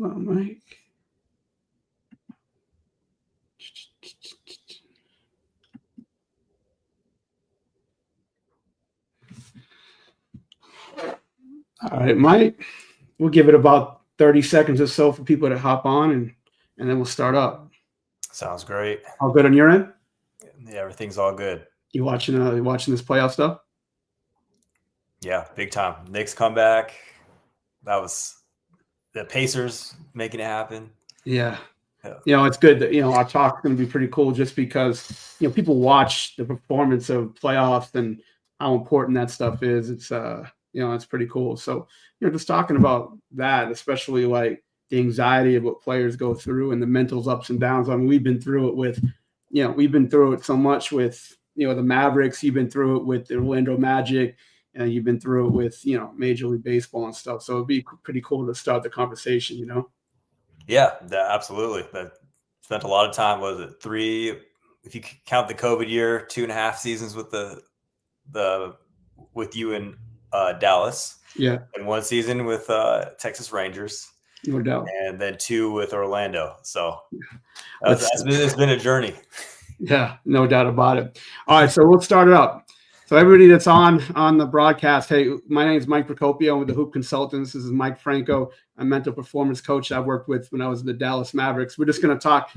Hold on, Mike. All right, Mike. We'll give it about 30 seconds or so for people to hop on, and then we'll start up. Sounds great. All good on your end? Yeah, everything's all good. You watching this playoff stuff? Yeah, big time. Knicks comeback. That was the Pacers making it happen. Yeah. It's good that, our talk's going to be pretty cool just because, people watch the performance of playoffs and how important that stuff is. It's, it's pretty cool. So, just talking about that, especially like the anxiety of what players go through and the mental ups and downs. I mean, we've been through it so much with, the Mavericks. You've been through it with the Orlando Magic, and you've been through it with, Major League Baseball and stuff. So it'd be pretty cool to start the conversation, Yeah, absolutely. But spent a lot of time. Was it 3? If you count the COVID year, 2.5 seasons with with you in Dallas. Yeah, and 1 season with Texas Rangers. No doubt. And then 2 with Orlando. So it's been a journey. Yeah, no doubt about it. All right, so let's start it up. So everybody that's on the broadcast, hey, my name is Mike Procopio. I'm with the Hoop Consultants. This is Mike Franco, a mental performance coach I worked with when I was in the Dallas Mavericks. We're just going to talk,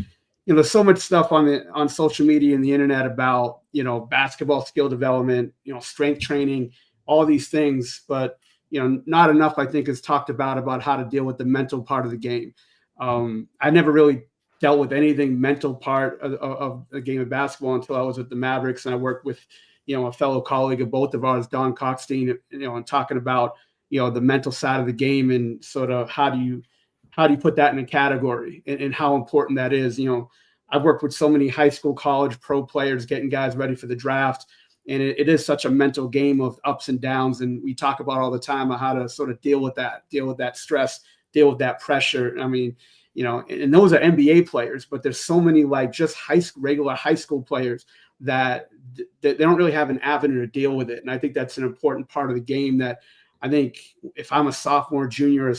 there's so much stuff on social media and the internet about, basketball skill development, strength training, all these things. But, not enough, I think, is talked about how to deal with the mental part of the game. I never really dealt with anything mental part of the game of basketball until I was at the Mavericks, and I worked with, a fellow colleague of both of ours, Don Cockstein, and talking about, the mental side of the game and sort of how do you put that in a category and how important that is. I've worked with so many high school, college, pro players getting guys ready for the draft. And it is such a mental game of ups and downs. And we talk about all the time how to sort of deal with that stress, deal with that pressure. I mean, and those are NBA players, but there's so many like just regular high school players that they don't really have an avenue to deal with it. And I think that's an important part of the game that I think if I'm a sophomore, junior,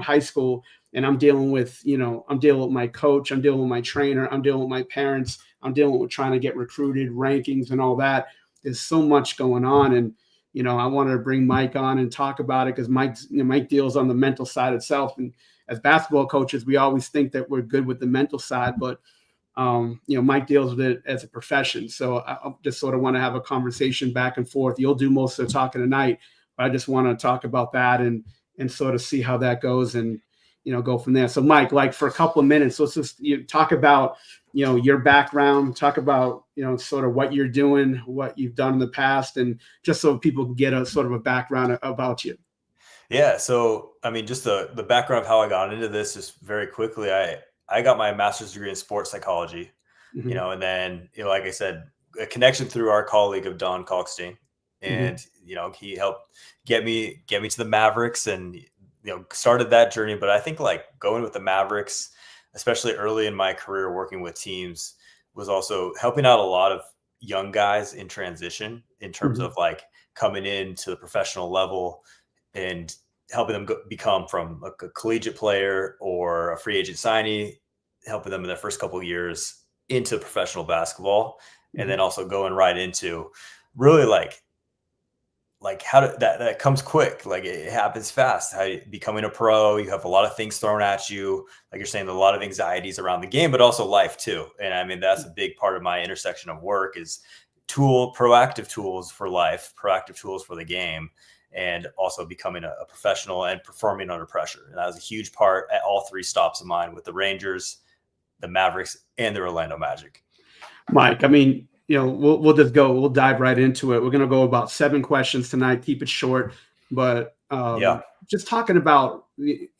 high school, and I'm dealing with my coach, I'm dealing with my trainer, I'm dealing with my parents, I'm dealing with trying to get recruited, rankings and all that. There's so much going on. And, I wanted to bring Mike on and talk about it because Mike deals on the mental side itself. And as basketball coaches, we always think that we're good with the mental side, but, Mike deals with it as a profession. So I just sort of want to have a conversation back and forth. You'll do most of the talking tonight, but I just want to talk about that and sort of see how that goes and, go from there. So Mike, like for a couple of minutes, let's just talk about, your background, talk about, sort of what you're doing, what you've done in the past, and just so people can get a sort of a background about you. Yeah. So, I mean, just the background of how I got into this is very quickly. I got my master's degree in sports psychology, Mm-hmm. And then, like I said, a connection through our colleague of Don Kalkstein. And, he helped get me to the Mavericks and, started that journey. But I think like going with the Mavericks, especially early in my career working with teams, was also helping out a lot of young guys in transition in terms of like coming into the professional level and helping them become from a collegiate player or a free agent signee, helping them in their first couple of years into professional basketball. And then also going right into really like how that comes quick. Like it happens fast. How becoming a pro, you have a lot of things thrown at you. Like you're saying, a lot of anxieties around the game, but also life too. And I mean, that's a big part of my intersection of work is proactive tools for life, proactive tools for the game, and also becoming a professional and performing under pressure. And that was a huge part at all 3 stops of mine with the Rangers, the Mavericks, and the Orlando Magic. Mike, I mean, we'll just go. We'll dive right into it. We're going to go about 7 questions tonight. Keep it short, but just talking about,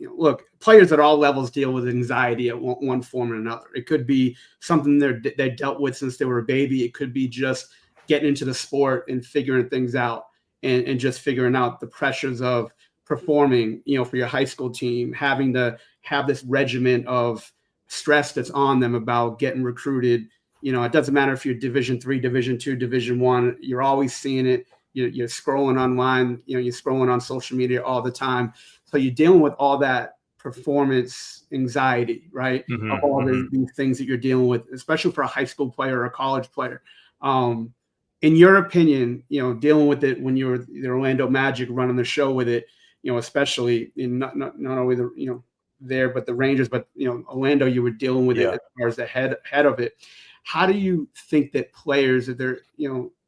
look, players at all levels deal with anxiety at one form or another. It could be something they dealt with since they were a baby. It could be just getting into the sport and figuring things out and just figuring out the pressures of performing, for your high school team, having to have this regimen of stress that's on them about getting recruited. It doesn't matter if you're Division III, Division II, Division I, you're always seeing it. You're scrolling online, you're scrolling on social media all the time. So you're dealing with all that performance anxiety, right? Of all these things that you're dealing with, especially for a high school player or a college player. In your opinion, dealing with it when you're the Orlando Magic running the show with it, especially in not only the, there, but the Rangers, but, Orlando, you were dealing with it as far as the head of it. How do you think that players, are there,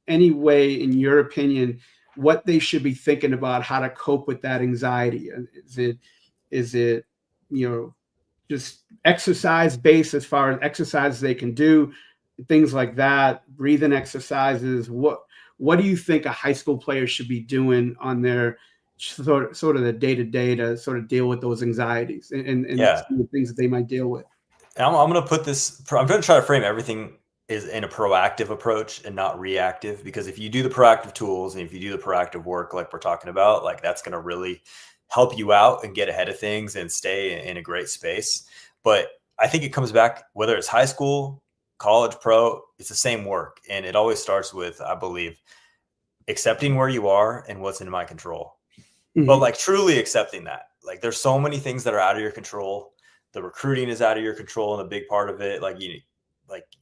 any way, in your opinion, what they should be thinking about how to cope with that anxiety? Is it, just exercise based as far as exercises they can do, things like that, breathing exercises? What do you think a high school player should be doing on their sort of the day-to-day to sort of deal with those anxieties and some of the things that they might deal with? And I'm going to put this, I'm going to try to frame everything is in a proactive approach and not reactive, because if you do the proactive tools and if you do the proactive work, like we're talking about, like that's going to really help you out and get ahead of things and stay in a great space. But I think it comes back, whether it's high school, college, pro, it's the same work. And it always starts with, I believe, accepting where you are and what's in my control. But like truly accepting that, like there's so many things that are out of your control. The recruiting is out of your control and a big part of it.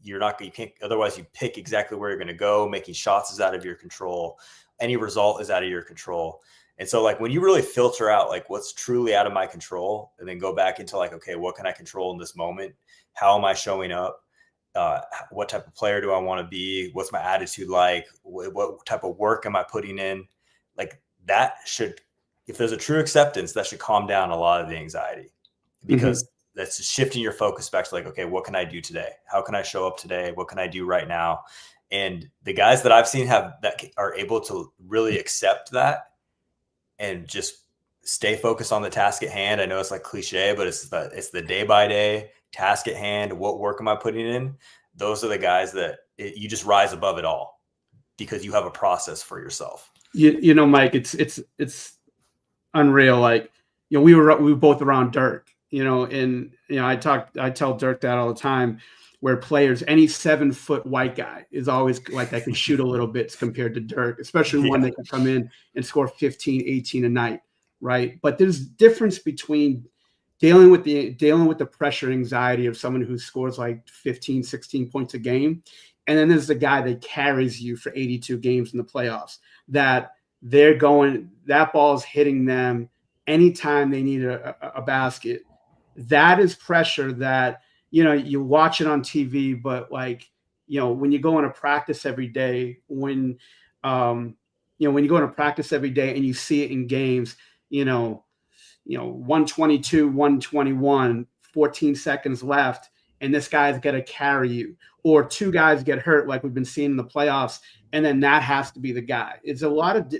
You can't, otherwise you pick exactly where you're going to go. Making shots is out of your control. Any result is out of your control. And so like when you really filter out like what's truly out of my control and then go back into like, okay, what can I control in this moment? How am I showing up? What type of player do I want to be? What's my attitude like? What type of work am I putting in? Like that should, if there's a true acceptance, that should calm down a lot of the anxiety, because that's just shifting your focus back to like, okay, what can I do today? How can I show up today? What can I do right now? And the guys that I've seen that are able to really accept that and just stay focused on the task at hand. I know it's like cliche, but it's the day by day task at hand. What work am I putting in? Those are the guys that you just rise above it all because you have a process for yourself. Mike, it's unreal. Like, we were both around Dirk, and I tell Dirk that all the time, where players, any 7-foot white guy is always like, I can shoot a little bit compared to Dirk, especially one that can come in and score 15, 18 a night. Right. But there's difference between dealing with the pressure anxiety of someone who scores like 15, 16 points a game. And then there's the guy that carries you for 82 games in the playoffs, that that ball's hitting them anytime they need a basket. That is pressure that, you watch it on TV, but like, when you go into practice every day, when you go into practice every day and you see it in games, 122, 121, 14 seconds left, and this guy's got to carry you, or two guys get hurt like we've been seeing in the playoffs, and then that has to be the guy. It's a lot of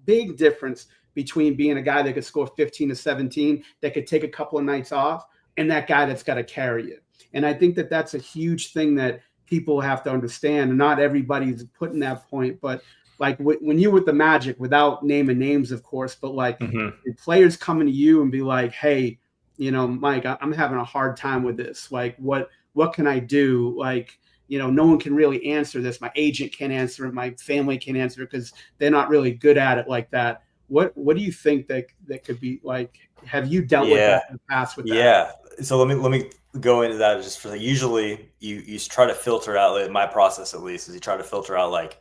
big difference between being a guy that could score 15 to 17, that could take a couple of nights off, and that guy that's got to carry you. And I think that that's a huge thing that people have to understand. And not everybody's putting that point, but like when you're with the Magic, without naming names, of course, but like the players coming to you and be like, hey, Mike, I'm having a hard time with this. Like, what can I do? Like, no one can really answer this. My agent can't answer it. My family can't answer it because they're not really good at it like that. What do you think that could be like? Have you dealt with that in the past with that? Yeah. So let me go into that just for usually you try to filter out, my process at least is you try to filter out like,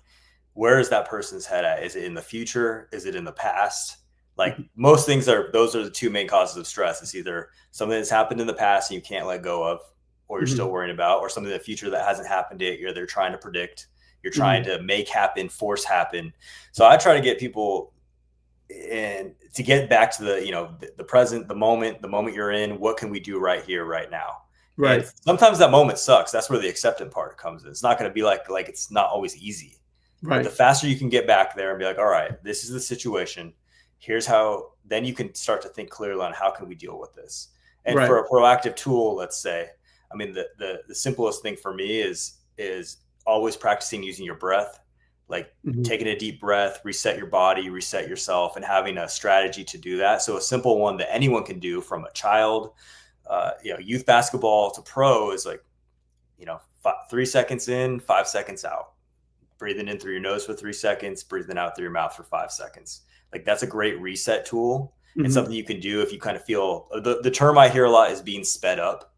where is that person's head at? Is it in the future? Is it in the past? Like most things those are the two main causes of stress. It's either something that's happened in the past and you can't let go of, or you're still worrying about, or something in the future that hasn't happened yet. They're trying to predict, you're trying to make happen, force happen. So I try to get people and to get back to the present, the moment you're in. What can we do right here, right now? Right. And sometimes that moment sucks. That's where the acceptance part comes in. It's not going to be like it's not always easy. Right. But the faster you can get back there and be like, all right, this is the situation. Here's how. Then you can start to think clearly on how can we deal with this. And for a proactive tool, let's say, I mean, the simplest thing for me is always practicing using your breath. Like taking a deep breath, reset your body, reset yourself, and having a strategy to do that. So a simple one that anyone can do, from a child, youth basketball to pro, is like, 3 seconds in, 5 seconds out, breathing in through your nose for 3 seconds, breathing out through your mouth for 5 seconds. Like that's a great reset tool. and something you can do if you kind of feel the term I hear a lot is being sped up.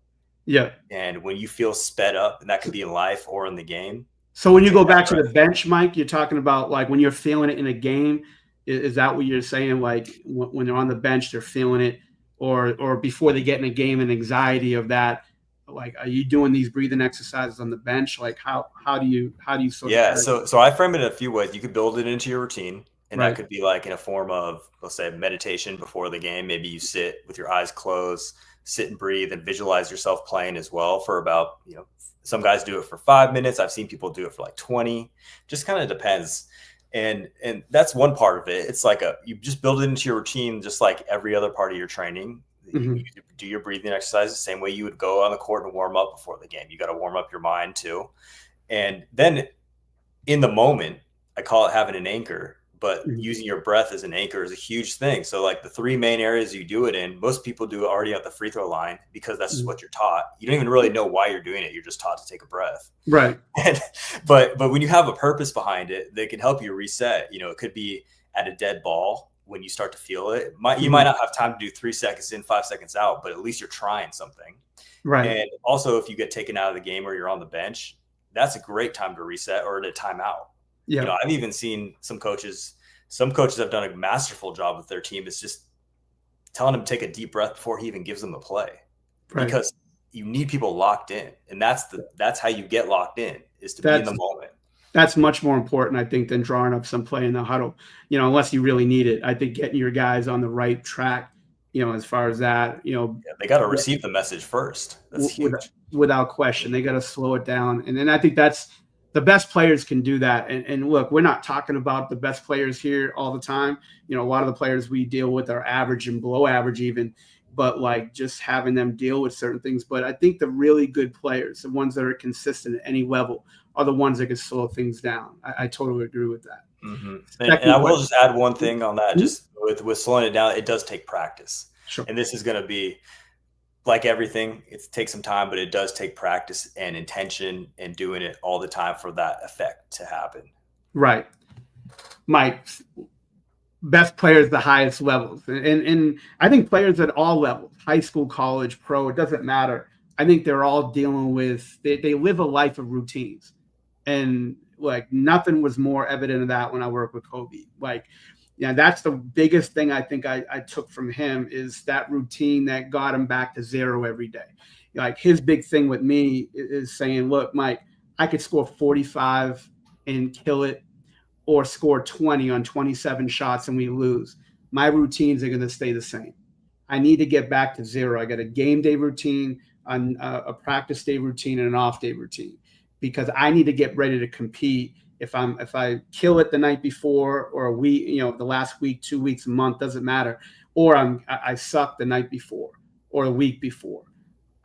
Yeah. And when you feel sped up, and that could be in life or in the game. So when you go back to the bench, Mike, you're talking about like when you're feeling it in a game. Is that what you're saying? Like when they're on the bench, they're feeling it, or before they get in a game, and anxiety of that. Like, are you doing these breathing exercises on the bench? Like, how do you sort Yeah, of? so I frame it in a few ways. You could build it into your routine, and Right. that could be like in a form of, let's say, meditation before the game. Maybe you sit with your eyes closed, sit and breathe, and visualize yourself playing as well for about, some guys do it for 5 minutes. I've seen people do it for like 20. Just kind of depends. And that's one part of it. It's like you just build it into your routine, just like every other part of your training. You do your breathing exercises the same way you would go on the court and warm up before the game. You got to warm up your mind too. And then in the moment, I call it having an anchor, but using your breath as an anchor is a huge thing. So like the three main areas you do it in, most people do it already at the free throw line because that's just what you're taught. You don't even really know why you're doing it. You're just taught to take a breath. Right. But when you have a purpose behind it, they can help you reset. It could be at a dead ball when you start to feel it. You might not have time to do 3 seconds in, 5 seconds out, but at least you're trying something. Right. And also if you get taken out of the game or you're on the bench, that's a great time to reset or to time out. Yeah. I've even seen some coaches have done a masterful job with their team. It's just telling them to take a deep breath before he even gives them the play, because you need people locked in. And that's how you get locked in, is to be in the moment. That's much more important, I think, than drawing up some play in the huddle, unless you really need it. I think getting your guys on the right track, as far as that, they got to receive the message first. That's huge. Without question. They got to slow it down. And then I think that's the best players can do that. And look, we're not talking about the best players here all the time. A lot of the players we deal with are average and below average even, but like just having them deal with certain things. But I think the really good players, the ones that are consistent at any level, are the ones that can slow things down. I totally agree with that. And I will just add one thing on that. Just with slowing it down, it does take practice. Sure. And this is going to be like everything. It takes some time, but it does take practice and intention and doing it all the time for that effect to happen. Right. Mike, best players, the highest levels. And I think players at all levels, high school, college, pro, it doesn't matter. I think they're all dealing with, they live a life of routines. And like nothing was more evident of that when I worked with Kobe. Like, that's the biggest thing I think I took from him, is that routine that got him back to zero every day. Like his big thing with me is saying, look, Mike, I could score 45 and kill it, or score 20 on 27 shots and we lose. My routines are going to stay the same. I need to get back to zero. I got a game day routine, a practice day routine, and an off day routine, because I need to get ready to compete. If I kill it the night before, or a week, the last week, 2 weeks, a month, doesn't matter. Or I suck the night before or the week before.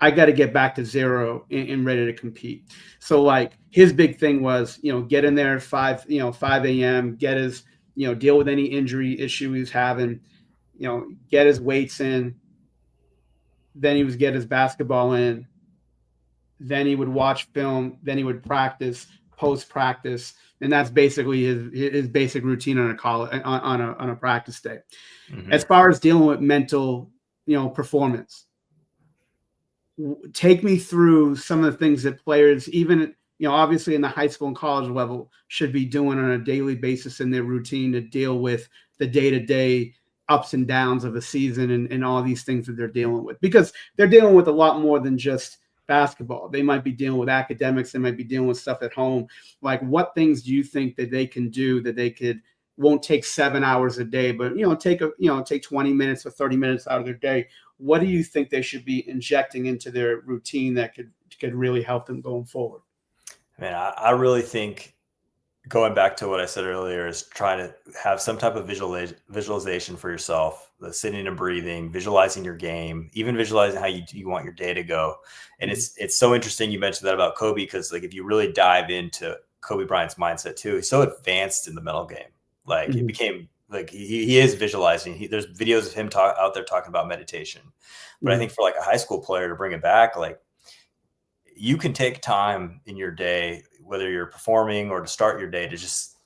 I got to get back to zero and ready to compete. So like his big thing was, get in there at 5 a.m., get his, deal with any injury issue he's having, get his weights in. Then he would get his basketball in. Then he would watch film. Then he would practice, post practice. And that's basically his basic routine on a practice day. As far as dealing with mental, performance, take me through some of the things that players, even, obviously in the high school and college level, should be doing on a daily basis in their routine to deal with the day-to-day ups and downs of a season and all these things that they're dealing with, because they're dealing with a lot more than just basketball. They might be dealing with academics. They might be dealing with stuff at home. Like, what things do you think that they can do that won't take 7 hours a day, but take 20 minutes or 30 minutes out of their day? What do you think they should be injecting into their routine that could really help them going forward? Man, I really think, going back to what I said earlier, is trying to have some type of visualization for yourself, the sitting and breathing, visualizing your game, even visualizing how you want your day to go. And it's so interesting you mentioned that about Kobe, because like if you really dive into Kobe Bryant's mindset too, he's so advanced in the mental game. Like it became like he is visualizing. There's videos of him out there talking about meditation. But I think for like a high school player to bring it back, like you can take time in your day, whether you're performing or to start your day, to just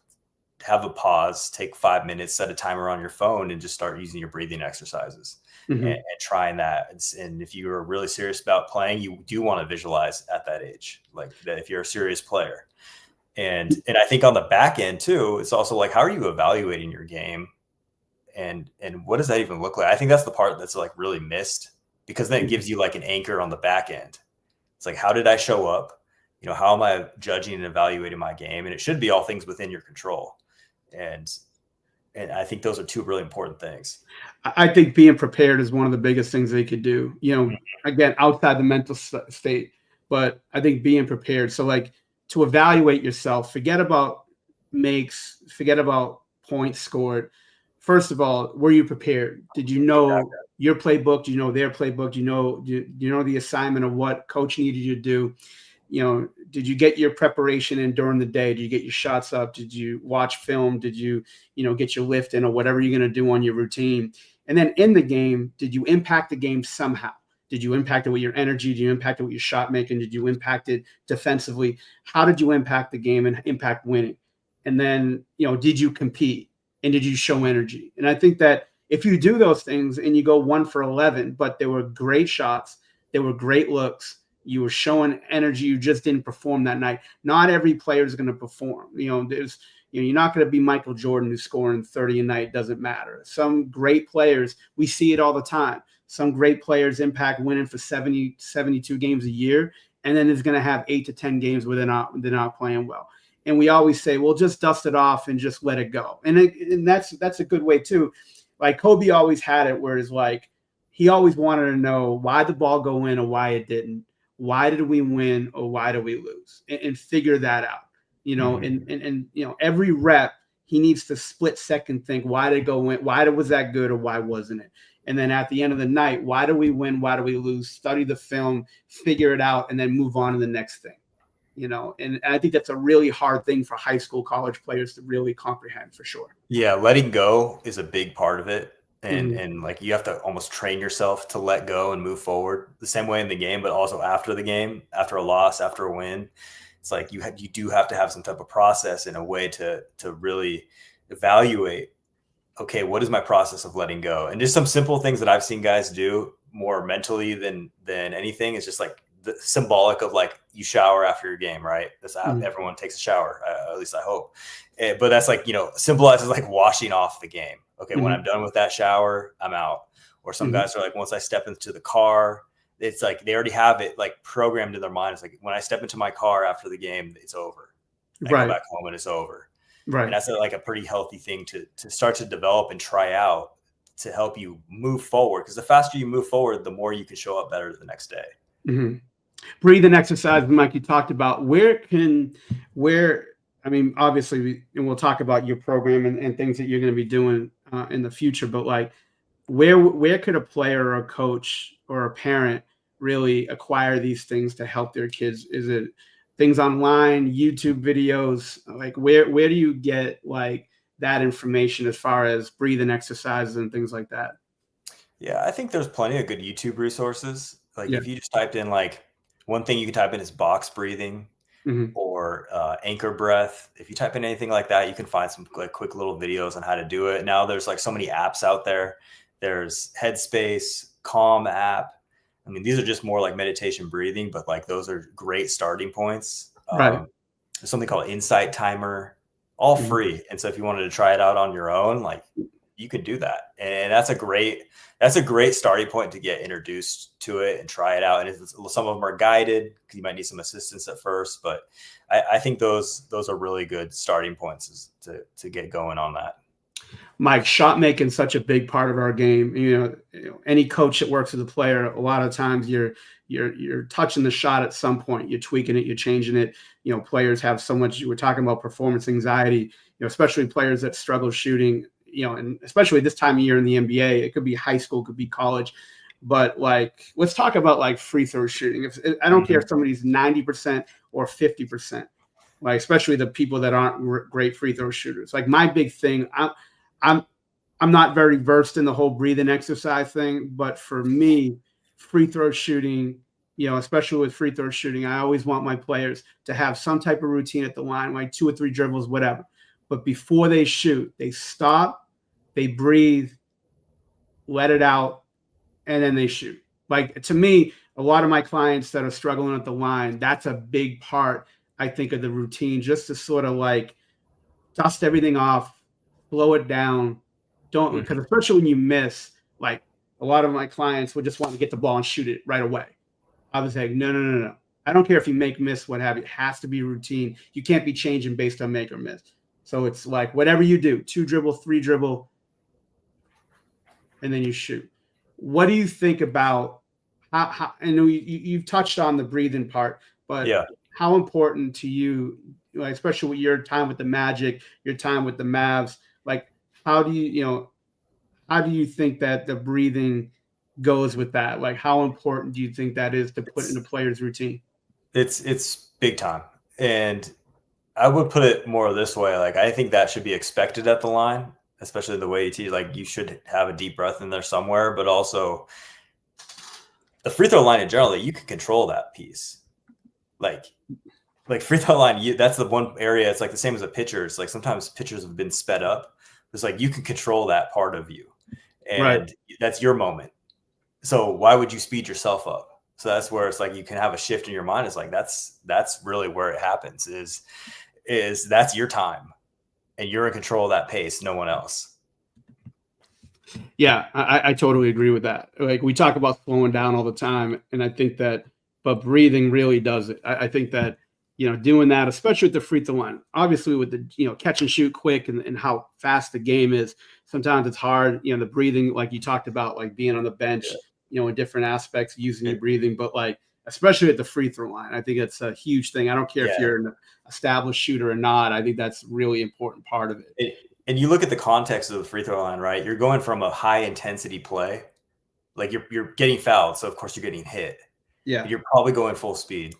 have a pause, take 5 minutes, set a timer on your phone, and just start using your breathing exercises and trying that. And if you are really serious about playing, you do want to visualize at that age, like that if you're a serious player. And I think on the back end too, it's also like, how are you evaluating your game? And what does that even look like? I think that's the part that's like really missed, because then it gives you like an anchor on the back end. It's like, how did I show up? How am I judging and evaluating my game? And it should be all things within your control. And I think those are two really important things. I think being prepared is one of the biggest things they could do, again, outside the mental state, but I think being prepared. So like to evaluate yourself, forget about makes, forget about points scored. First of all, were you prepared? Did you know your playbook? Do you know their playbook? Do you know the assignment of what coach needed you to do? Did you get your preparation in during the day? Did you get your shots up? Did you watch film? Did you, get your lift in or whatever you're going to do on your routine? And then in the game, did you impact the game somehow? Did you impact it with your energy? Did you impact it with your shot making? Did you impact it defensively? How did you impact the game and impact winning? And then, did you compete and did you show energy? And I think that if you do those things and you go 1 for 11, but there were great shots, there were great looks, you were showing energy, you just didn't perform that night. Not every player is going to perform. You're not going to be Michael Jordan who's scoring 30 a night. Doesn't matter. Some great players, we see it all the time. Some great players impact winning for 70, 72 games a year, and then it's going to have 8 to 10 games where they're not playing well. And we always say, well, just dust it off and just let it go. And that's a good way too. Like Kobe always had it where it's like, he always wanted to know why the ball go in or why it didn't. Why did we win or why did we lose? And figure that out, and every rep, he needs to split second think, why did it go in? Why was that good or why wasn't it? And then at the end of the night, why do we win? Why do we lose? Study the film, figure it out, and then move on to the next thing, and I think that's a really hard thing for high school, college players to really comprehend for sure. Yeah. Letting go is a big part of it. And like you have to almost train yourself to let go and move forward the same way in the game, but also after the game, after a loss, after a win. It's like you do have to have some type of process in a way to really evaluate, okay, what is my process of letting go? And just some simple things that I've seen guys do more mentally than anything is just like the symbolic of like you shower after your game, right? That's how everyone takes a shower, at least I hope. But that's like, symbolizes like washing off the game. Okay, when I'm done with that shower, I'm out. Or some guys are like, once I step into the car, it's like they already have it like programmed in their mind. It's like when I step into my car after the game, it's over. I go back home and it's over. Right. And that's like a pretty healthy thing to start to develop and try out to help you move forward. Because the faster you move forward, the more you can show up better the next day. Breathing exercise, Mike, you talked about obviously, and we'll talk about your program and things that you're going to be doing in the future, but like where could a player or a coach or a parent really acquire these things to help their kids? Is it things online, YouTube videos? Like where do you get like that information as far as breathing exercises and things like that? Yeah, I think there's plenty of good YouTube resources. Like if you just typed in like one thing you can type in is box breathing. Or anchor breath. If you type in anything like that, you can find some like quick little videos on how to do it. Now there's like so many apps out there. There's Headspace, Calm app. I mean, these are just more like meditation breathing, but like those are great starting points. There's something called Insight Timer, all free. And so if you wanted to try it out on your own, like you can do that. And that's a great starting point to get introduced to it and try it out. And some of them are guided because you might need some assistance at first, but I think those are really good starting points to get going on that. Mike, shot making is such a big part of our game. Any coach that works with a player, a lot of times you're touching the shot at some point. You're tweaking it, you're changing it. Players have so much. We're talking about performance anxiety. Especially players that struggle shooting. And especially this time of year in the NBA, it could be high school, could be college. But like, let's talk about like free throw shooting. I don't care if somebody's 90% or 50%. Like, especially the people that aren't great free throw shooters. Like my big thing, I'm not very versed in the whole breathing exercise thing, but for me, free throw shooting, especially with free throw shooting, I always want my players to have some type of routine at the line, like 2 or 3 dribbles, whatever. but before they shoot, they stop, they breathe, let it out, and then they shoot. Like, to me, a lot of my clients that are struggling at the line, that's a big part, I think, of the routine, just to sort of like dust everything off, slow it down. Don't, because especially when you miss, like a lot of my clients would just want to get the ball and shoot it right away. I was like, no. I don't care if you make, miss, what have you. It has to be routine. You can't be changing based on make or miss. So it's like whatever you do, 2 dribble, 3 dribble, and then you shoot. What do you think about how I know you've touched on the breathing part, but Yeah. how important to you, like, especially with your time with the Magic, your time with the Mavs, like how do you think that the breathing goes with that? Like, how important do you think that is to put in a player's routine? It's big time. And I would put it more this way. Like, I think that should be expected at the line, especially the way you teach. Like, you should have a deep breath in there somewhere, but also the free throw line in general, you can control that piece. Like free throw line, that's the one area. It's like the same as a pitcher. It's like sometimes pitchers have been sped up. It's like you can control that part of you, and that's your moment. So why would you speed yourself up? So that's where it's like you can have a shift in your mind. It's like that's really where it happens. Is that's your time, and you're in control of that pace. No one else. Yeah, I totally agree with that. Like, we talk about slowing down all the time, and I think that, but breathing really does it. I think that, doing that, especially with the free throw line, obviously with the, catch and shoot quick and how fast the game is, sometimes it's hard, the breathing, like you talked about, like being on the bench, in different aspects, using your breathing, but like, especially at the free throw line, I think it's a huge thing. I don't care if you're an established shooter or not. I think that's really important part of it. And you look at the context of the free throw line, right? You're going from a high intensity play, like you're getting fouled, so of course you're getting hit. Yeah, you're probably going full speed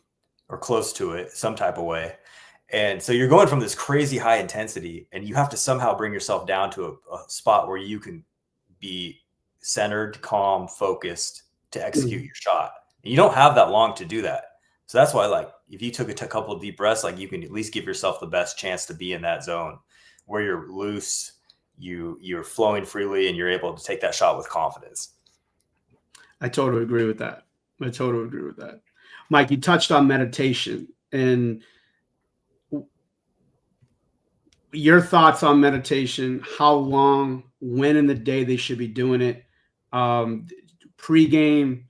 or close to it, some type of way. And so you're going from this crazy high intensity, and you have to somehow bring yourself down to a spot where you can be centered, calm, focused to execute your shot. And you don't have that long to do that. So that's why, like, if you took a couple of deep breaths, like, you can at least give yourself the best chance to be in that zone where you're loose, you're flowing freely, and you're able to take that shot with confidence. I totally agree with that. Mike, you touched on meditation, and your thoughts on meditation, how long, when in the day they should be doing it. Pre-game,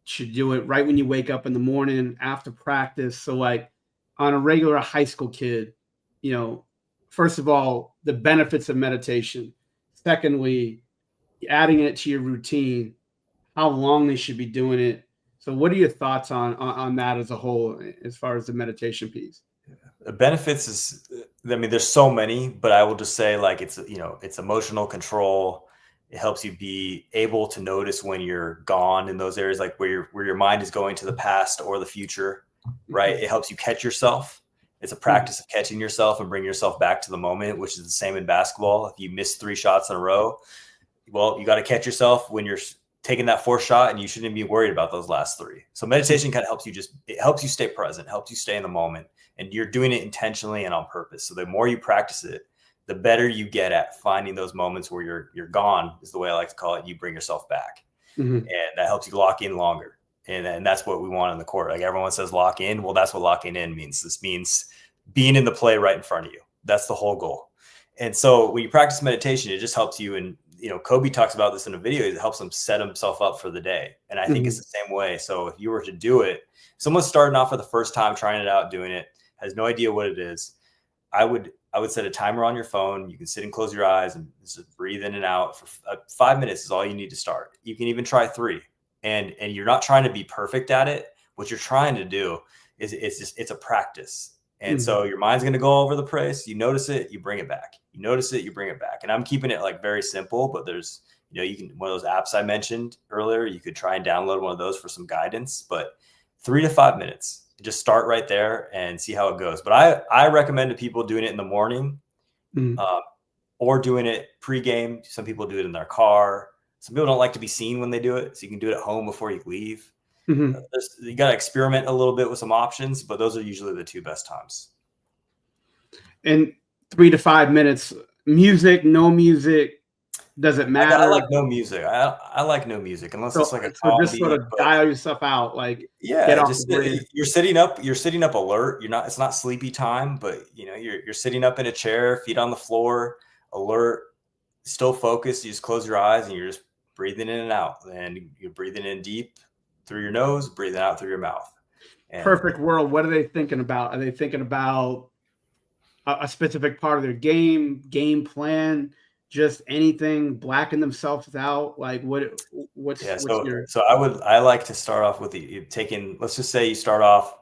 should do it right when you wake up in the morning, after practice. So, like, on a regular high school kid, first of all, the benefits of meditation. Secondly, adding it to your routine, how long they should be doing it. So what are your thoughts on that as a whole, as far as the meditation piece? The benefits is, I mean, there's so many, but I will just say, like, it's emotional control. It helps you be able to notice when you're gone in those areas, like where your mind is going to the past or the future, right? It helps you catch yourself. It's a practice of catching yourself and bringing yourself back to the moment, which is the same in basketball. If you miss 3 shots in a row, well, you got to catch yourself when you're taking that 4th shot, and you shouldn't be worried about those last 3. So meditation kind of helps you it helps you stay present, helps you stay in the moment, and you're doing it intentionally and on purpose. So the more you practice it, the better you get at finding those moments where you're gone, is the way I like to call it. You bring yourself back, and that helps you lock in longer. And that's what we want in the court. Like, everyone says lock in. Well, that's what locking in means. This means being in the play right in front of you. That's the whole goal. And so when you practice meditation, it just helps you. And, Kobe talks about this in a video. It helps him set himself up for the day. And I think it's the same way. So if you were to do it, someone's starting off for the first time, trying it out, doing it, has no idea what it is, I would set a timer on your phone. You can sit and close your eyes and just breathe in and out for 5 minutes is all you need to start. You can even try 3. And you're not trying to be perfect at it. What you're trying to do is it's a practice. And so your mind's going to go all over the place. You notice it, you bring it back. You notice it, you bring it back. And I'm keeping it, like, very simple, but there's, you can, one of those apps I mentioned earlier, you could try and download one of those for some guidance, but 3 to 5 minutes, just start right there and see how it goes. But I recommend to people doing it in the morning, or doing it pre-game. Some people do it in their car. Some people don't like to be seen when they do it, so you can do it at home before you leave. You got to experiment a little bit with some options, but those are usually the 2 best times. And 3 to 5 minutes. Music, no music, does it I matter? like no music. I like no music unless So it's like a so calm just sort beat. of But dial yourself out, like get yeah, off the just grid. you're sitting up alert. You're not. It's not sleepy time, but you're sitting up in a chair, feet on the floor, alert, still focused. You just close your eyes and you're just breathing in and out, and you're breathing in deep through your nose, breathing out through your mouth. And Perfect world. What are they thinking about? Are they thinking about a specific part of their game plan, just anything, blacking themselves out? Like yeah, what's so your I like to start off with you taking. Let's just say you start off,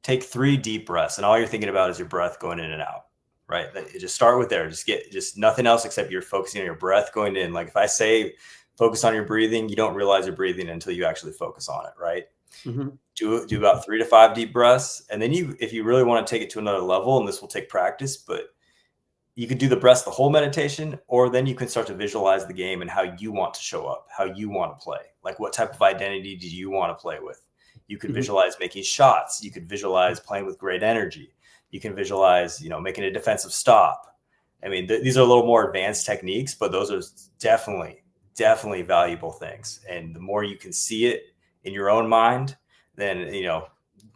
take 3 deep breaths, and all you're thinking about is your breath going in and out. Right? You just start with there. Just nothing else except you're focusing on your breath going in. Like if I say focus on your breathing, you don't realize you're breathing until you actually focus on it. Right? Mhm. Do about 3 to 5 deep breaths, and then if you really want to take it to another level, and this will take practice, but you could do the breaths the whole meditation, or then you can start to visualize the game and how you want to show up, how you want to play. Like what type of identity do you want to play with? You could Mhm. visualize making shots. You could visualize playing with great energy. You can visualize, making a defensive stop. I mean, these are a little more advanced techniques, but those are definitely valuable things. And the more you can see it in your own mind, then,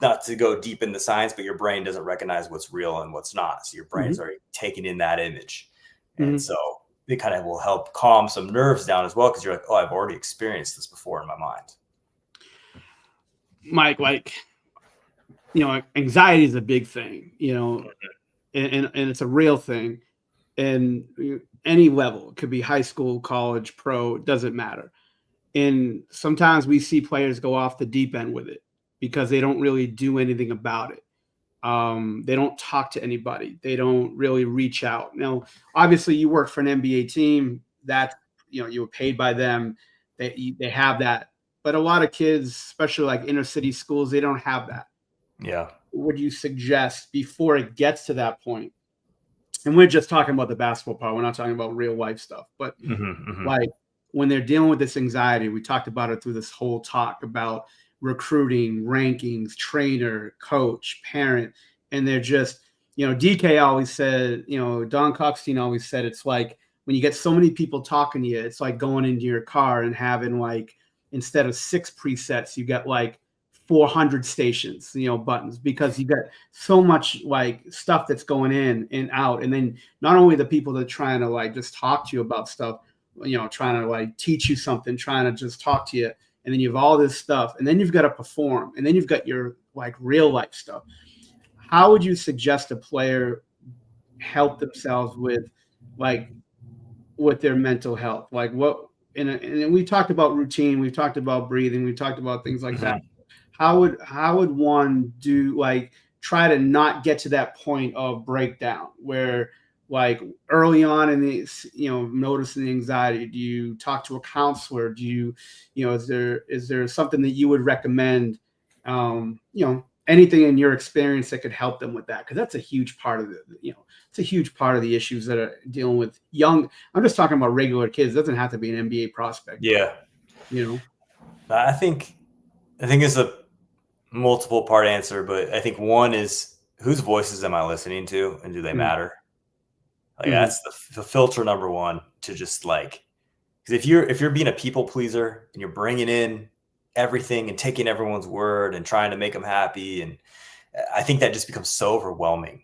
not to go deep in the science, but your brain doesn't recognize what's real and what's not. So your brain's Mhm. already taking in that image. And Mhm. so it kind of will help calm some nerves down as well, because you're like, oh, I've already experienced this before in my mind. Mike, like, anxiety is a big thing, and it's a real thing. And any level, it could be high school, college, pro, it doesn't matter. And sometimes we see players go off the deep end with it because they don't really do anything about it. They don't talk to anybody. They don't really reach out. Now, obviously, you work for an NBA team that you were paid by them. They have that, but a lot of kids, especially like inner city schools, they don't have that. Yeah. Would you suggest before it gets to that point? And we're just talking about the basketball part. We're not talking about real life stuff, but Mm-hmm. like when they're dealing with this anxiety, we talked about it through this whole talk about recruiting, rankings, trainer, coach, parent, and they're just, DK always said, Don Coxstein always said it's like when you get so many people talking to you, it's like going into your car and having like instead of 6 presets, you get like 400 stations, buttons, because you got so much like stuff that's going in and out. And then not only the people that are trying to like just talk to you about stuff, trying to like teach you something, trying to just talk to you. And then you have all this stuff, and then you've got to perform, and then you've got your like real life stuff. How would you suggest a player help themselves like with their mental health? Like what? And we talked about routine, we've talked about breathing, we've talked about things like that. Mm-hmm. How would one do like try to not get to that point of breakdown where like early on in the noticing the anxiety, do you talk to a counselor? Do is there something that you would recommend, anything in your experience that could help them with that, because that's a huge part of it's a huge part of the issues that are dealing with young. I'm just talking about regular kids. It doesn't have to be an NBA prospect, but Yeah. you know I think it's a multiple part answer, but I think one is, whose voices am I listening to, and do they mm, matter? Like mhm, that's the filter number one, to just like, because if you're being a people pleaser and you're bringing in everything and taking everyone's word and trying to make them happy, and I think that just becomes so overwhelming,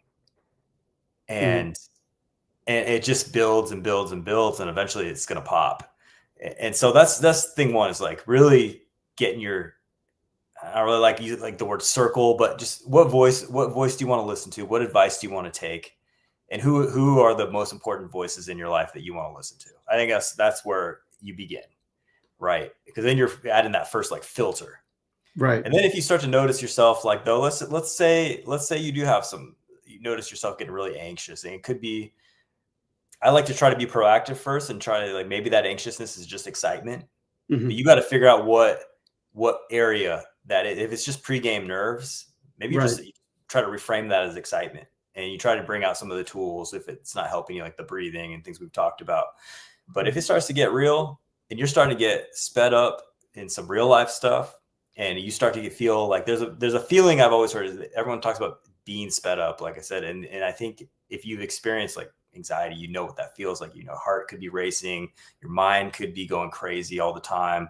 mhm. and it just builds and builds and builds, and eventually it's gonna pop. And so that's thing one, is like really getting your, I don't really like use like the word circle, but just what voice do you want to listen to? What advice do you want to take? And who are the most important voices in your life that you want to listen to? I think that's where you begin, right? Because then you're adding that first like filter. Right. And then if you start to notice yourself, like though, let's say you notice yourself getting really anxious, and it could be, I like to try to be proactive first and try to, like, maybe that anxiousness is just excitement, but Mhm. you got to figure out what area that is. If it's just pregame nerves, maybe Right. you try to reframe that as excitement, and you try to bring out some of the tools if it's not helping you, like the breathing and things we've talked about. But if it starts to get real and you're starting to get sped up in some real life stuff, and you start to feel like there's a feeling I've always heard is that everyone talks about being sped up, like I said, and I think if you've experienced like anxiety, you know what that feels like. Heart could be racing, your mind could be going crazy all the time.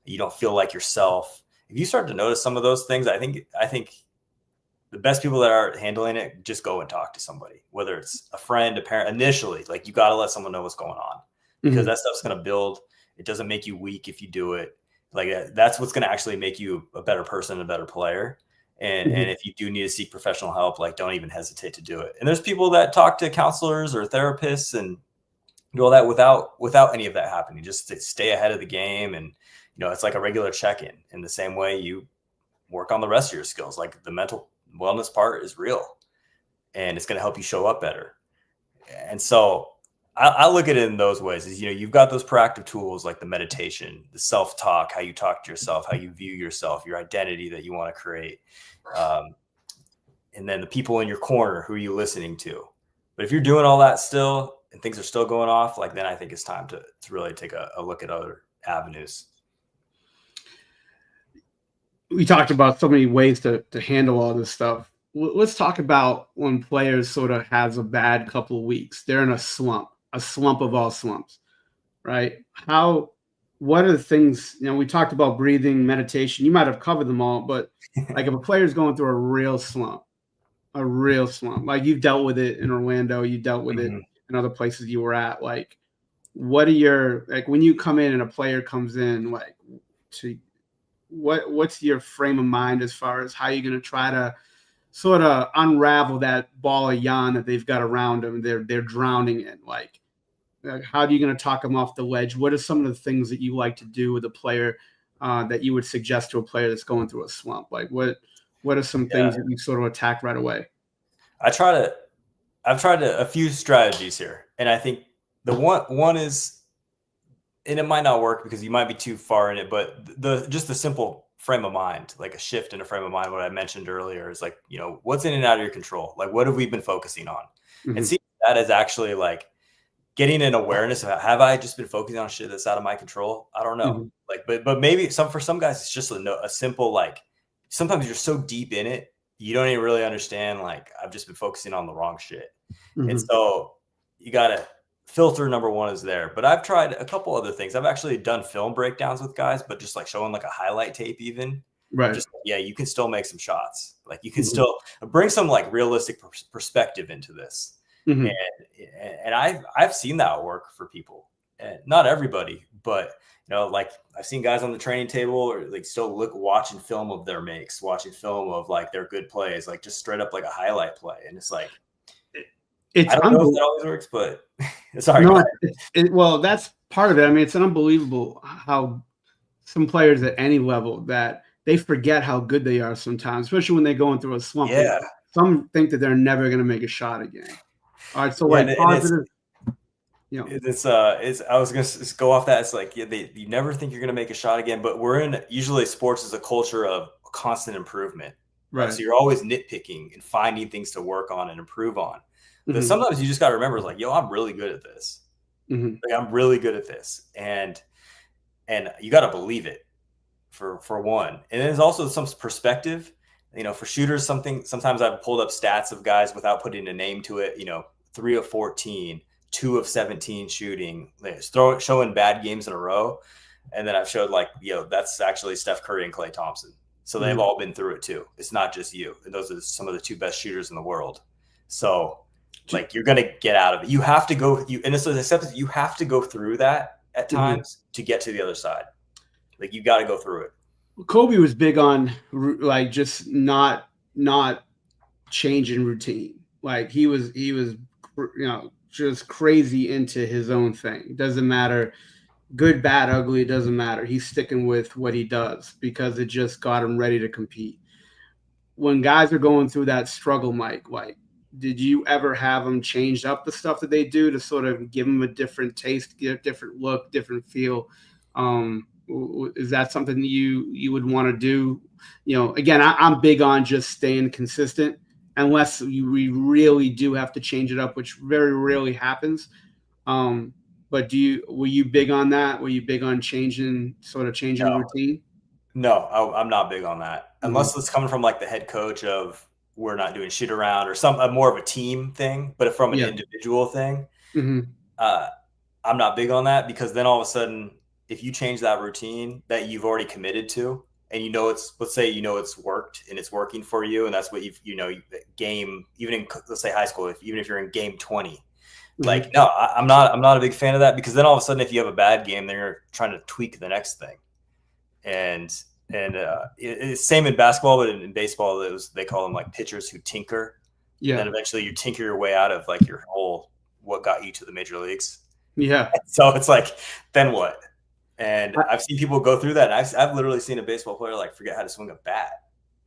You don't feel like yourself. If you start to notice some of those things, I think the best people that are handling it, just go and talk to somebody, whether it's a friend, a parent. Initially, like, you got to let someone know what's going on, because that stuff's going to build. It doesn't make you weak if you do it. Like, that's what's going to actually make you a better person, a better player. And if you do need to seek professional help, like, don't even hesitate to do it. And there's people that talk to counselors or therapists and do all that without any of that happening, just to stay ahead of the game. And, it's like a regular check-in, in the same way you work on the rest of your skills. Like, the mental wellness part is real, and it's going to help you show up better. And so I look at it in those ways. Is, you've got those proactive tools like the meditation, the self-talk, how you talk to yourself, how you view yourself, your identity that you want to create. And then the people in your corner, who are you listening to? But if you're doing all that still and things are still going off, like, then I think it's time to really take a look at other avenues. We talked about so many ways to handle all this stuff. Let's talk about when players sort of has a bad couple of weeks. They're in a slump of all slumps, right? What are the things, we talked about breathing, meditation. You might have covered them all, but like, if a player's going through a real slump, like, you've dealt with it in Orlando, you dealt with it in other places you were at. Like, what are when you come in and a player comes in, like, what's your frame of mind as far as how you're going to try to sort of unravel that ball of yarn that they've got around them, they're drowning in? Like, how are you going to talk them off the ledge? What are some of the things that you like to do with a player that you would suggest to a player that's going through a slump? Like, what are some things that you sort of attack right away? I've tried a few strategies here, and I think the one is, and it might not work because you might be too far in it, but just the simple frame of mind, like a shift in a frame of mind, what I mentioned earlier, is like, what's in and out of your control? Like, what have we been focusing on? And see, that is actually like getting an awareness of, have I just been focusing on shit that's out of my control? I don't know. Like, but maybe for some guys, it's just a simple, like, sometimes you're so deep in it, you don't even really understand, like, I've just been focusing on the wrong shit. And so you got to filter. Number one is there, but I've tried a couple other things. I've actually done film breakdowns with guys, but just like showing like a highlight tape, even. Right. Just, you can still make some shots. Like, you can still bring some like realistic perspective into this. And I've seen that work for people, and not everybody, but like, I've seen guys on the training table, or like still watching film of their makes, watching film of like their good plays, like just straight up like a highlight play. And it's like, I don't know if that always works, but sorry. No, well, that's part of it. I mean, it's unbelievable how some players at any level that they forget how good they are sometimes, especially when they're going through a slump. Yeah. Some think that they're never going to make a shot again. All right, so like positive. It's I was gonna just go off that. It's like, you never think you're gonna make a shot again, but usually sports is a culture of constant improvement, right? So you're always nitpicking and finding things to work on and improve on. But sometimes you just got to remember, like, yo, I'm really good at this. Like, I'm really good at this, and you got to believe it for one. And then there's also some perspective. For shooters, sometimes I've pulled up stats of guys without putting a name to it. 3 of 14. 2 of 17 shooting, showing bad games in a row. And then I've showed like, that's actually Steph Curry and Klay Thompson. So they've all been through it too. It's not just you. And those are some of the 2 best shooters in the world. So like, you're going to get out of it. You have to go, and it's accepted, you have to go through that at times to get to the other side. Like, you got to go through it. Kobe was big on like just not changing routine. Like, he was just crazy into his own thing. Doesn't matter, good, bad, ugly, it doesn't matter. He's sticking with what he does because it just got him ready to compete. When guys are going through that struggle, Mike, like, did you ever have them change up the stuff that they do to sort of give them a different taste, get a different look, different feel? Is that something you would want to do? Again, I'm big on just staying consistent, unless we really do have to change it up, which very rarely happens. But were you big on that? Were you big on changing routine? No, I'm not big on that. Unless it's coming from like the head coach of we're not doing shit around, or more of a team thing, but from an individual thing. Mm-hmm. I'm not big on that, because then all of a sudden, if you change that routine that you've already committed to, and let's say it's worked and it's working for you, and that's what game, even in, let's say, high school, even if you're in game 20, Mm-hmm. like, no, I'm not a big fan of that, because then all of a sudden, if you have a bad game, then you're trying to tweak the next thing. And it's same in basketball, but in baseball, they call them like pitchers who tinker. Yeah. And then eventually you tinker your way out of like your whole, what got you to the major leagues. Yeah. So it's like, then what? And I've seen people go through that. And I've literally seen a baseball player like forget how to swing a bat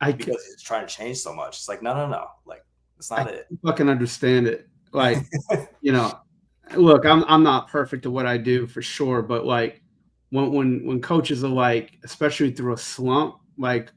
because he's trying to change so much. It's like, no. Like, that's not it. I fucking understand it. Like, look, I'm not perfect at what I do for sure, but like when coaches are like, especially through a slump, like,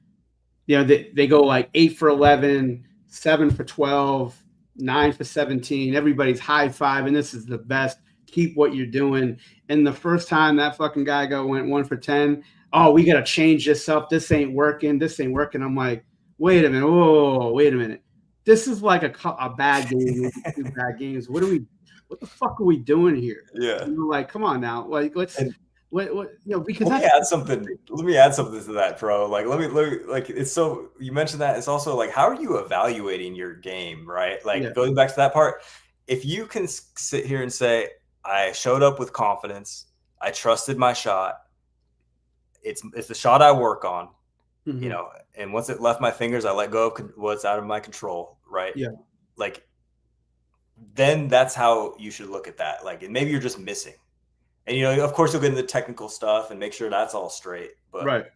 they go like 8 for 11, 7 for 12, 9 for 17. Everybody's high five, and this is the best. Keep what you're doing. And the first time that fucking guy went 1 for 10, oh, we got to change this up. This ain't working. I'm like, wait a minute. Oh, wait a minute. This is like a bad game. 2 bad games. What the fuck are we doing here? Yeah. Like, come on now. Like, let's. Because let me add something to that, bro. Like, let me like, it's so, you mentioned that, it's also like, how are you evaluating your game, right? Like, going back to that part, if you can sit here and say, I showed up with confidence, I trusted my shot, it's the shot I work on, mm-hmm. And once it left my fingers, I let go of what's out of my control, right? Yeah. Like, then that's how you should look at that. Like, and maybe you're just missing. And, of course, you'll get into the technical stuff and make sure that's all straight. But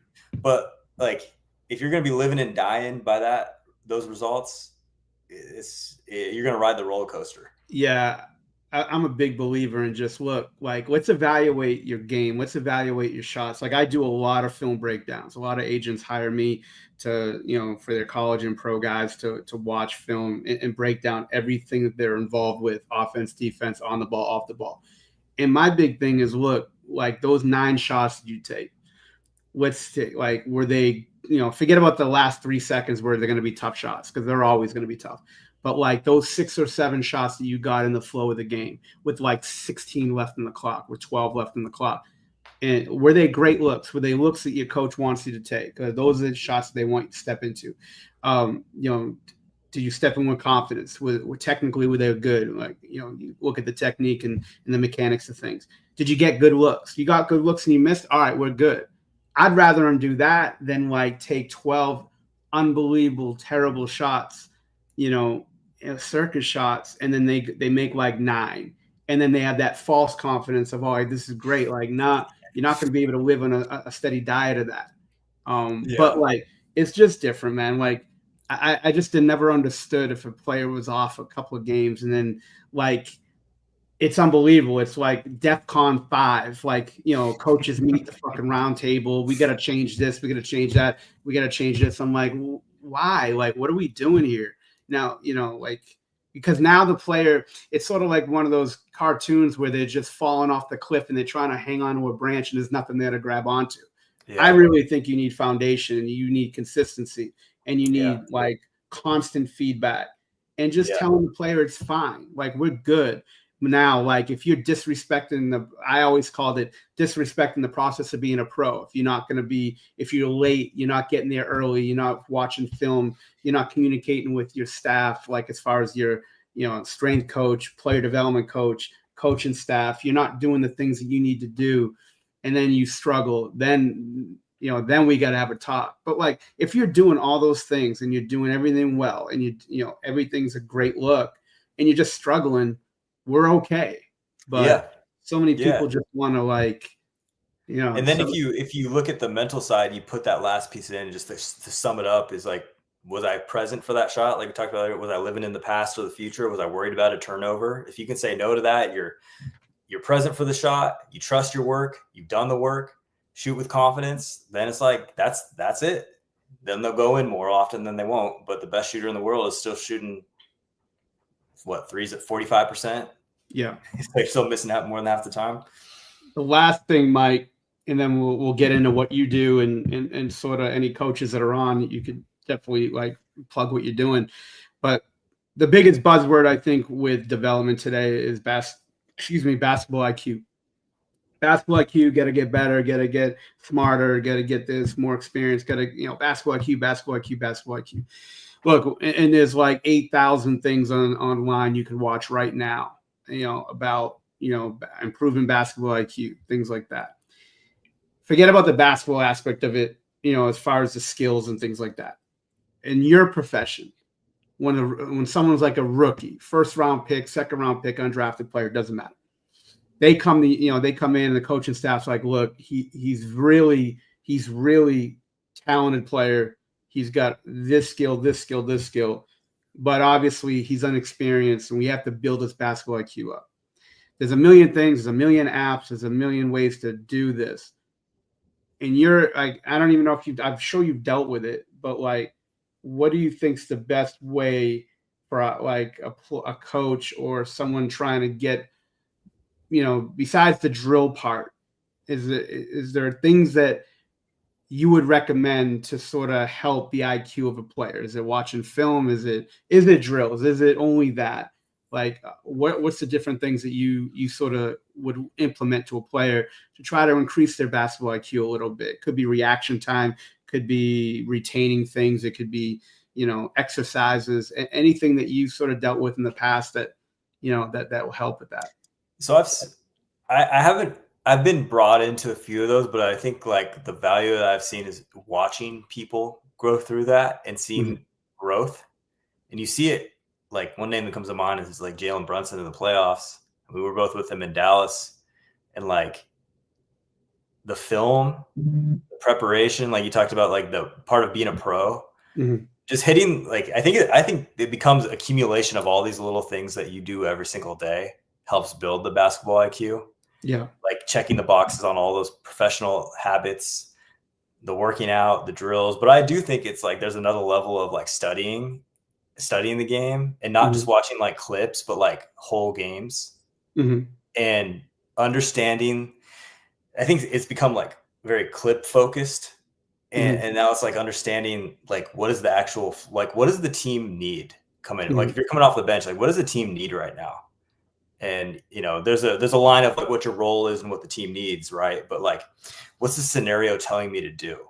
like, if you're going to be living and dying by those results, you're going to ride the roller coaster. Yeah, I'm a big believer in just look, like, let's evaluate your game. Let's evaluate your shots. Like, I do a lot of film breakdowns. A lot of agents hire me to, for their college and pro guys to watch film and break down everything that they're involved with: offense, defense, on the ball, off the ball. And my big thing is, look, like, those 9 shots you take, let's take, like, were they, forget about the last 3 seconds where they're going to be tough shots, because they're always going to be tough. But like those 6 or 7 shots that you got in the flow of the game with like 16 left in the clock, with 12 left in the clock, and were they great looks? Were they looks that your coach wants you to take? Those are the shots they want you to step into. Do you step in with confidence? Technically, were they good? Like, you look at the technique and the mechanics of things. Did you get good looks? You got good looks and you missed? All right, we're good. I'd rather them do that than like take 12 unbelievable, terrible shots, circus shots, and then they make like 9. And then they have that false confidence of, oh, this is great. Like, you're not going to be able to live on a steady diet of that. But like, it's just different, man. Like, I just never understood if a player was off a couple of games and then like, it's unbelievable. It's like DEFCON 5. Like, coaches meet the fucking round table. We got to change this. We got to change that. We got to change this. I'm like, why? Like, what are we doing here now? Like, because now the player, it's sort of like one of those cartoons where they're just falling off the cliff and they're trying to hang onto a branch and there's nothing there to grab onto. Yeah. I really think you need foundation, and you need consistency, and you need like constant feedback, and just telling the player it's fine. Like, we're good. Now, like, if you're disrespecting I always called it disrespecting the process of being a pro. If you're late, you're not getting there early, you're not watching film, you're not communicating with your staff, like as far as your, strength coach, player development coach, coaching staff, you're not doing the things that you need to do, and then you struggle, then we got to have a talk. But like, if you're doing all those things and you're doing everything well, and everything's a great look, and you're just struggling, we're okay. But so many people just want to, like, and then if you look at the mental side, you put that last piece in, just to sum it up, is like, was I present for that shot? Like we talked about earlier, was I living in the past or the future? Was I worried about a turnover? If you can say no to that, you're present for the shot, you trust your work, you've done the work, shoot with confidence, then it's like, that's it. Then they'll go in more often than they won't. But the best shooter in the world is still shooting, threes at 45%? Yeah. They're still missing out more than half the time. The last thing, Mike, and then we'll get into what you do and sort of any coaches that are on, you could definitely like plug what you're doing. But the biggest buzzword I think with development today is basketball IQ. Basketball IQ, got to get better, got to get smarter, got to get this more experience, got to, basketball IQ, basketball IQ, basketball IQ. Look, and there's like 8,000 things online you can watch right now, about, improving basketball IQ, things like that. Forget about the basketball aspect of it, as far as the skills and things like that. In your profession, when someone's like a rookie, first round pick, second round pick, undrafted player, doesn't matter. They come in and the coaching staff's like, look, he's really talented player. He's got this skill, this skill, this skill, but obviously he's unexperienced, and we have to build his basketball IQ up. There's a million things, there's a million apps, there's a million ways to do this. And you're like, I don't even know if I'm sure you've dealt with it, but like, what do you think's the best way for a coach or someone trying to get, besides the drill part, is there things that you would recommend to sort of help the IQ of a player? Is it watching film? Is it drills? Is it only that? Like, what's the different things that you sort of would implement to a player to try to increase their basketball IQ a little bit? Could be reaction time, could be retaining things, it could be, exercises, anything that you sort of dealt with in the past that, that will help with that. So I've been brought into a few of those, but I think like the value that I've seen is watching people grow through that and seeing growth. And you see it, like one name that comes to mind is like Jalen Brunson in the playoffs. We were both with him in Dallas, and like the film, the preparation, like you talked about, like the part of being a pro, just hitting, like, I think it becomes accumulation of all these little things that you do every single day helps build the basketball IQ. Yeah. Like checking the boxes on all those professional habits, the working out, the drills. But I do think it's like, there's another level of like studying the game, and not just watching like clips, but like whole games and understanding. I think it's become like very clip focused. And now it's like understanding, like, what is the actual, like, what does the team need coming? Like, if you're coming off the bench, like, what does the team need right now? And, there's a line of like what your role is and what the team needs, right? But like, what's the scenario telling me to do?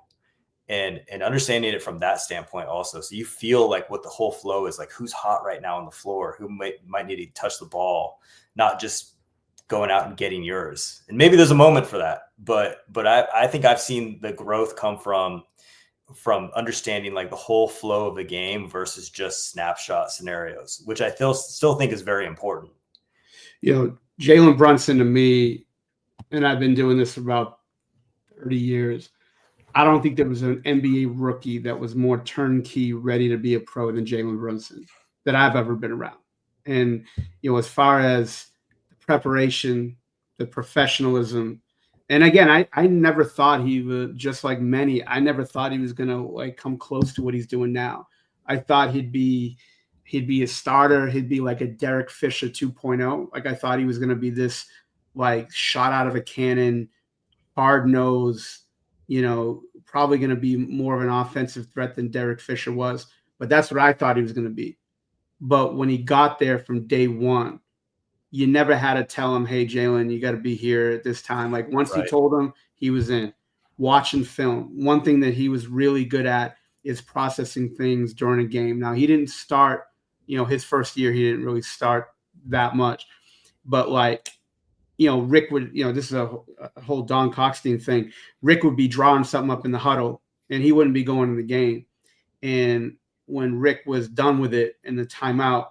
And understanding it from that standpoint also. So you feel like what the whole flow is, like who's hot right now on the floor, who might need to touch the ball, not just going out and getting yours. And maybe there's a moment for that, but I think I've seen the growth come from understanding like the whole flow of the game versus just snapshot scenarios, which I still think is very important. Jalen Brunson to me, and I've been doing this for about 30 years, I don't think there was an NBA rookie that was more turnkey ready to be a pro than Jalen Brunson that I've ever been around. And, as far as preparation, the professionalism. And again, I never thought he would, just like many, I never thought he was going to like come close to what he's doing now. I thought he'd be a starter. He'd be like a Derek Fisher 2.0. Like I thought he was going to be this like shot out of a cannon, hard nose, probably going to be more of an offensive threat than Derek Fisher was. But that's what I thought he was going to be. But when he got there from day one, you never had to tell him, hey, Jalen, you got to be here at this time. Like once he told him, he was in. Watching film. One thing that he was really good at is processing things during a game. Now, he didn't start, his first year, he didn't really start that much. But like, Rick would, this is a whole Don Cockstein thing. Rick would be drawing something up in the huddle, and he wouldn't be going to the game. And when Rick was done with it in the timeout,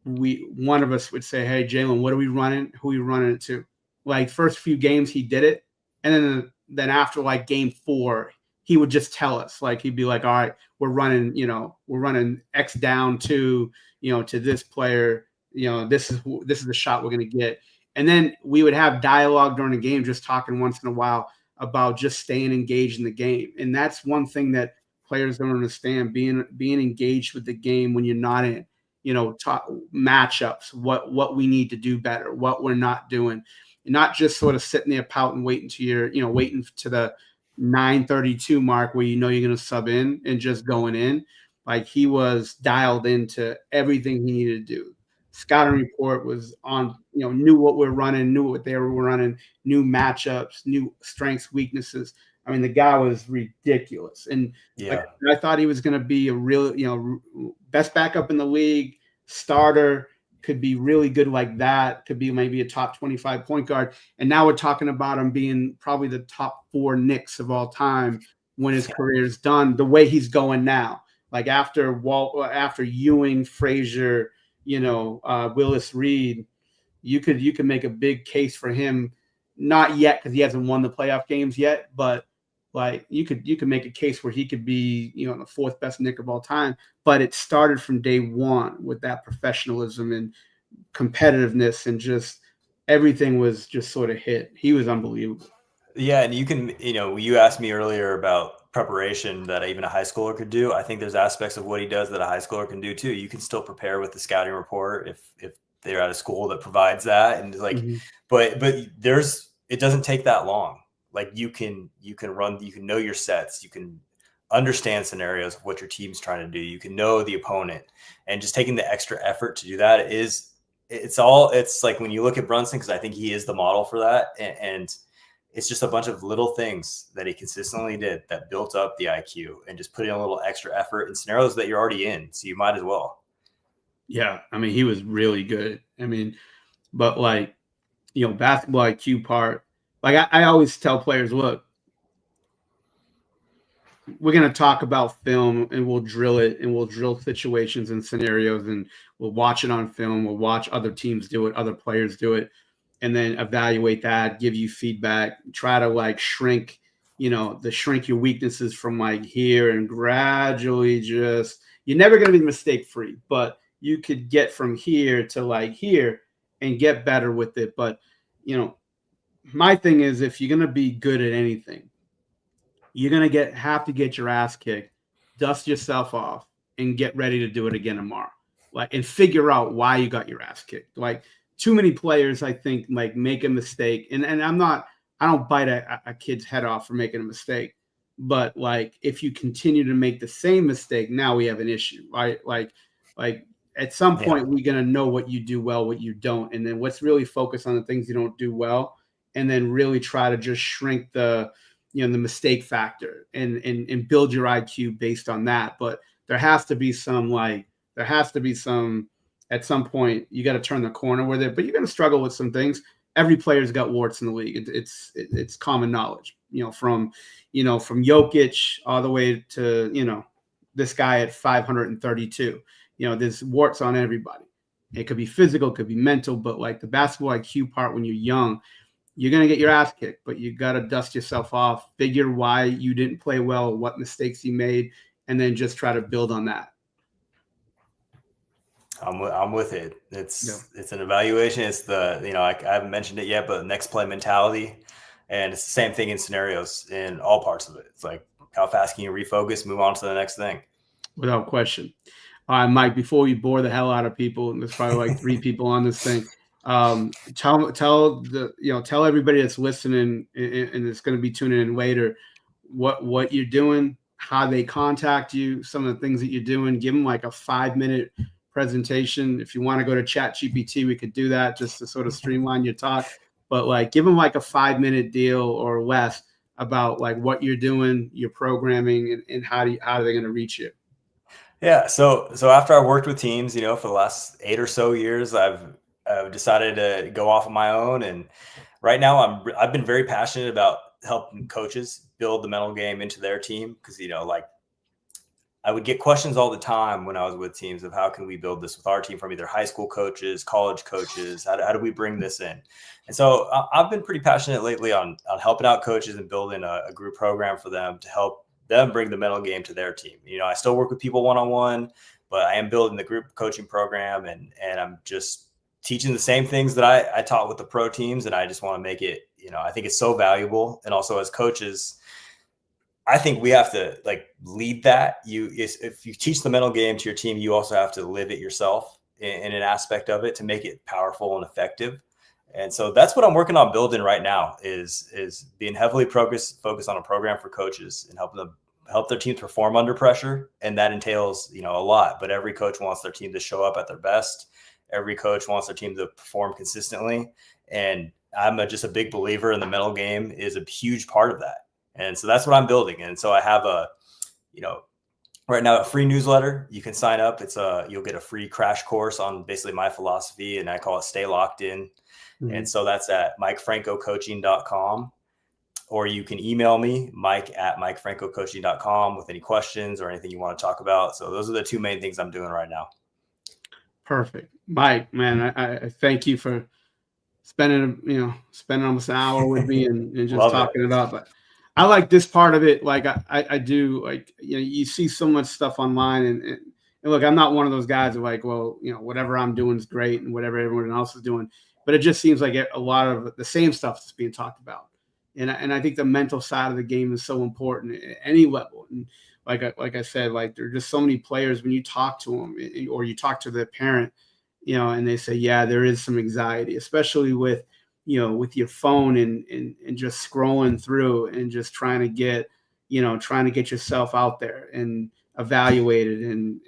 one of us would say, hey, Jalen, what are we running? Who are we running it to? Like first few games he did it. And then after like game 4, he would just tell us, like, he'd be like, all right, we're running X down to this player, this is the shot we're going to get. And then we would have dialogue during the game, just talking once in a while about just staying engaged in the game. And that's one thing that players don't understand, being engaged with the game when you're not in. Talk matchups, what we need to do better, what we're not doing, not just sort of sitting there pouting, waiting to the 9:32 mark where you're going to sub in and just going in. Like he was dialed into everything he needed to do. Scouting report was on, knew what we're running, knew what they were running, new matchups, new strengths, weaknesses. I mean, the guy was ridiculous. And like Yeah. I thought he was going to be a real, best backup in the league, starter, could be really good like that, could be maybe a top 25 point guard. And now we're talking about him being probably the top 4 Knicks of all time when his career is done, the way he's going now. Like after Ewing, Frazier, Willis Reed, you could make a big case for him. Not yet because he hasn't won the playoff games yet, but like you could make a case where he could be the 4th best Knick of all time. But it started from day one with that professionalism and competitiveness, and just everything was just sort of hit. He was unbelievable. Yeah, and you asked me earlier about preparation that even a high schooler could do. I think there's aspects of what he does that a high schooler can do too. You can still prepare with the scouting report if they're at a school that provides that, and like, Mm-hmm. but it doesn't take that long. Like you can run, you can know your sets, you can understand scenarios of what your team's trying to do, you can know the opponent, and just taking the extra effort to do that it's like when you look at Brunson, because I think he is the model for that, and it's just a bunch of little things that he consistently did that built up the IQ and just put in a little extra effort in scenarios that you're already in. So you might as well. Yeah, I mean, he was really good. I mean, but like, basketball IQ part, like I always tell players, look, we're going to talk about film and we'll drill it and we'll drill situations and scenarios and we'll watch it on film. We'll watch other teams do it, other players do it, and then evaluate that, give you feedback, try to like shrink your weaknesses from like here and gradually you're never going to be mistake free, but you could get from here to like here and get better with it. But, my thing is, if you're going to be good at anything, you're going to have to get your ass kicked, dust yourself off, and get ready to do it again tomorrow. Like, and figure out why you got your ass kicked. Like, too many players, I think, like make a mistake, and I don't bite a kid's head off for making a mistake, but like if you continue to make the same mistake, now we have an issue, right? Like at some point we're gonna know what you do well, what you don't, and then let's really focus on the things you don't do well, and then really try to just shrink the mistake factor and build your IQ based on that. But there has to be some at some point you got to turn the corner with it, but you're going to struggle with some things. Every player's got warts in the league. It's common knowledge, from Jokic all the way to, this guy at 532, there's warts on everybody. It could be physical, it could be mental, but like the basketball IQ part, when you're young, you're going to get your ass kicked, but you got to dust yourself off, figure why you didn't play well, what mistakes you made, and then just try to build on that. I'm with it. It's an evaluation. It's I haven't mentioned it yet, but next play mentality, and it's the same thing in scenarios in all parts of it. It's like how fast can you refocus, move on to the next thing. Without question. All right, Mike, before we bore the hell out of people, and there's probably like 3 people on this thing, tell everybody that's listening and it's going to be tuning in later what you're doing, how they contact you, some of the things that you're doing. Give them like a 5-minute presentation. If you want to go to ChatGPT, we could do that just to sort of streamline your talk. But like, give them like a 5-minute deal or less about like what you're doing, your programming, and how are they going to reach you. Yeah. So after I worked with teams, for the last 8 or so years, I've decided to go off on my own. And right now I've been very passionate about helping coaches build the mental game into their team. Cause like I would get questions all the time when I was with teams of how can we build this with our team, from either high school coaches, college coaches, how do we bring this in? And so I've been pretty passionate lately on helping out coaches and building a group program for them to help them bring the mental game to their team. I still work with people one-on-one, but I am building the group coaching program, and I'm just teaching the same things that I taught with the pro teams. And I just want to make it, I think it's so valuable. And also as coaches, I think we have to like lead that. If you teach the mental game to your team, you also have to live it yourself in an aspect of it to make it powerful and effective. And so that's what I'm working on building right now is being heavily focused on a program for coaches and helping them help their teams perform under pressure. And that entails, a lot, but every coach wants their team to show up at their best. Every coach wants their team to perform consistently. And I'm just a big believer in the mental game is a huge part of that. And so that's what I'm building. And so I have right now a free newsletter. You can sign up. You'll get a free crash course on basically my philosophy, and I call it Stay Locked In. Mm-hmm. And so that's at MikeFrancoCoaching.com, or you can email me, Mike@MikeFrancoCoaching.com, with any questions or anything you want to talk about. So those are the two main things I'm doing right now. Perfect. Mike, man, I thank you for spending almost an hour with me and just talking about, but I like this part of it. Like I do, like, you see so much stuff online and look, I'm not one of those guys who like, well, whatever I'm doing is great and whatever everyone else is doing, but it just seems like a lot of the same stuff that's being talked about. And I think the mental side of the game is so important at any level. And like I said, like there are just so many players when you talk to them or you talk to their parent, and they say, yeah, there is some anxiety, especially with your phone and just scrolling through and just trying to get yourself out there and evaluated. And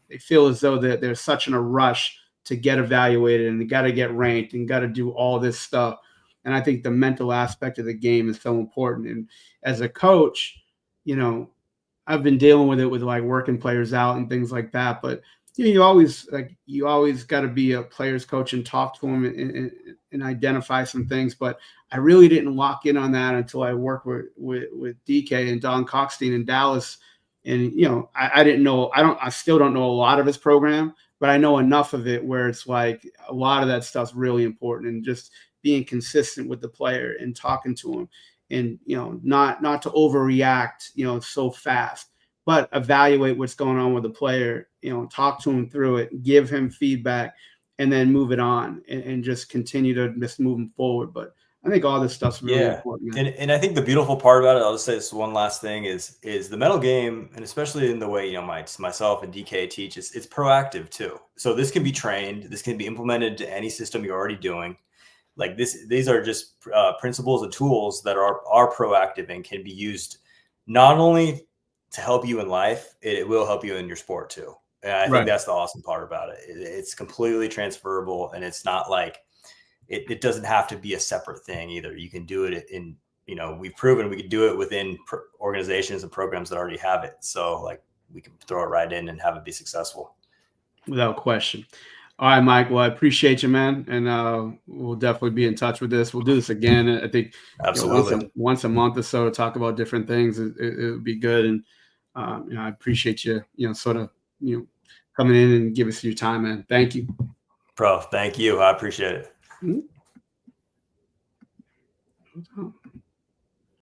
they feel as though that they're such in a rush to get evaluated and they got to get ranked and got to do all this stuff. And I think the mental aspect of the game is so important. And as a coach, I've been dealing with it with like working players out and things like that. But you always got to be a player's coach and talk to them and identify some things. But I really didn't lock in on that until I worked with DK and Don Cockstein in Dallas. And I didn't know. I still don't know a lot of his program, but I know enough of it where it's like a lot of that stuff's really important, and just being consistent with the player and talking to him, and not to overreact so fast, but evaluate what's going on with the player, talk to him through it, give him feedback, and then move it on and just continue to just move him forward. But I think all this stuff's really important. And I think the beautiful part about it, I'll just say this one last thing, is the mental game, and especially in the way myself and DK teach, it's proactive too. So this can be trained, this can be implemented to any system you're already doing. Like these are just principles and tools that are proactive and can be used not only to help you in life, it will help you in your sport too. And I think that's the awesome part about it. It's completely transferable, and it's not like it doesn't have to be a separate thing either. You can do it in, we've proven we can do it within organizations and programs that already have it. So like we can throw it right in and have it be successful. Without question. All right, Mike. Well, I appreciate you, man. And we'll definitely be in touch with this. We'll do this again. I think absolutely once a month or so to talk about different things. It would be good. And I appreciate you, coming in and give us your time, man. Thank you. Bro, thank you. I appreciate it. Mm-hmm.